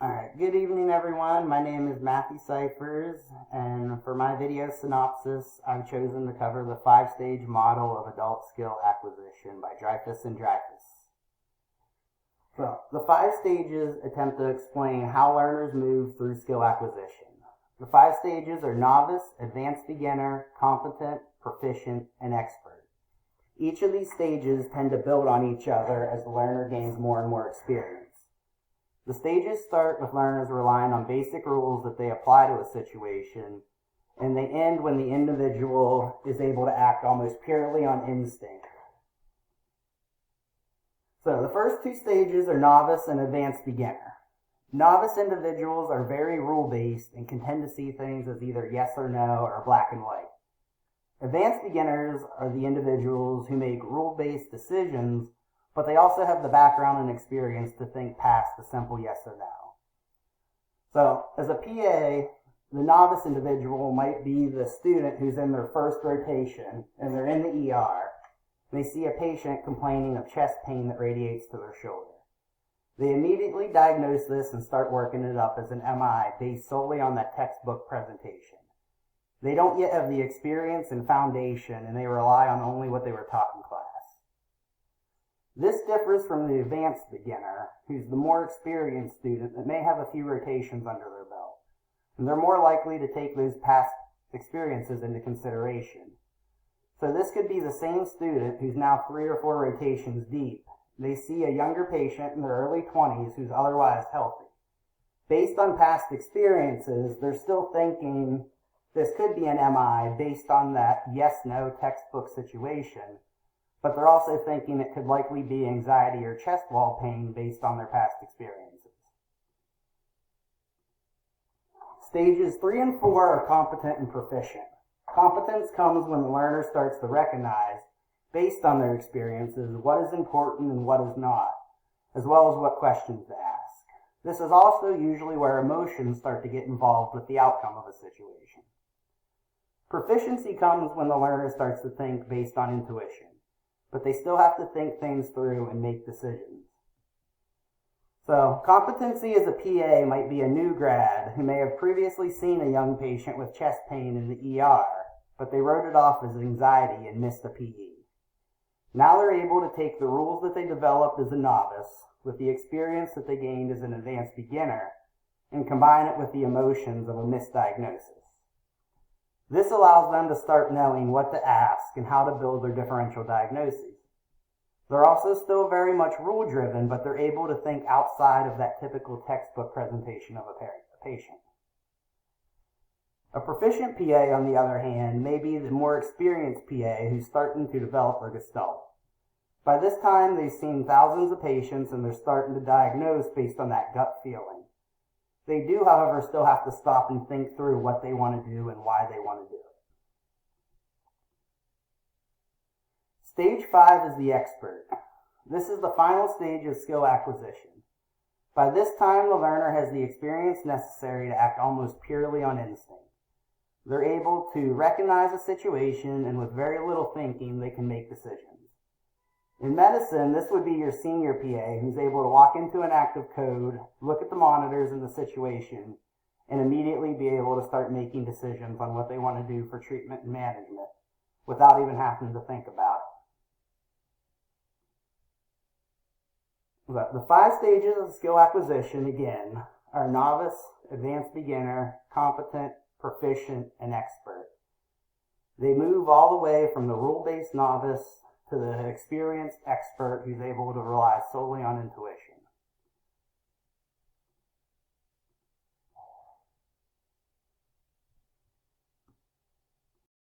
Alright, good evening everyone. My name is Matthew Cyphers, and for my video synopsis, I've chosen to cover the 5-stage model of adult skill acquisition by Dreyfus and Dreyfus. So, the 5 stages attempt to explain how learners move through skill acquisition. The 5 stages are novice, advanced beginner, competent, proficient, and expert. Each of these stages tend to build on each other as the learner gains more and more experience. The stages start with learners relying on basic rules that they apply to a situation, and they end when the individual is able to act almost purely on instinct. So the first 2 stages are novice and advanced beginner. Novice individuals are very rule-based and can tend to see things as either yes or no or black and white. Advanced beginners are the individuals who make rule-based decisions, but they also have the background and experience to think past a simple yes or no. So, as a PA, the novice individual might be the student who's in their first rotation, and they're in the ER. They see a patient complaining of chest pain that radiates to their shoulder. They immediately diagnose this and start working it up as an MI based solely on that textbook presentation. They don't yet have the experience and foundation, and they rely on only what they were taught in class. This differs from the advanced beginner, who's the more experienced student that may have a few rotations under their belt, and they're more likely to take those past experiences into consideration. So this could be the same student who's now 3 or 4 rotations deep. They see a younger patient in their early 20s who's otherwise healthy. Based on past experiences, they're still thinking this could be an MI based on that yes-no textbook situation, but they're also thinking it could likely be anxiety or chest wall pain based on their past experiences. Stages 3 and 4 are competent and proficient. Competence comes when the learner starts to recognize, based on their experiences, what is important and what is not, as well as what questions to ask. This is also usually where emotions start to get involved with the outcome of a situation. Proficiency comes when the learner starts to think based on intuition, but they still have to think things through and make decisions. So, competency as a PA might be a new grad who may have previously seen a young patient with chest pain in the ER, but they wrote it off as anxiety and missed a PE. Now they're able to take the rules that they developed as a novice with the experience that they gained as an advanced beginner and combine it with the emotions of a misdiagnosis. This allows them to start knowing what to ask and how to build their differential diagnoses. They're also still very much rule-driven, but they're able to think outside of that typical textbook presentation of a patient. A proficient PA, on the other hand, may be the more experienced PA who's starting to develop their gestalt. By this time, they've seen thousands of patients and they're starting to diagnose based on that gut feeling. They do, however, still have to stop and think through what they want to do and why they want to do it. Stage 5 is the expert. This is the final stage of skill acquisition. By this time, the learner has the experience necessary to act almost purely on instinct. They're able to recognize a situation, and with very little thinking, they can make decisions. In medicine, this would be your senior PA who's able to walk into an active code, look at the monitors in the situation, and immediately be able to start making decisions on what they want to do for treatment and management without even having to think about it. The 5 stages of skill acquisition, again, are novice, advanced beginner, competent, proficient, and expert. They move all the way from the rule-based novice to the experienced expert who's able to rely solely on intuition.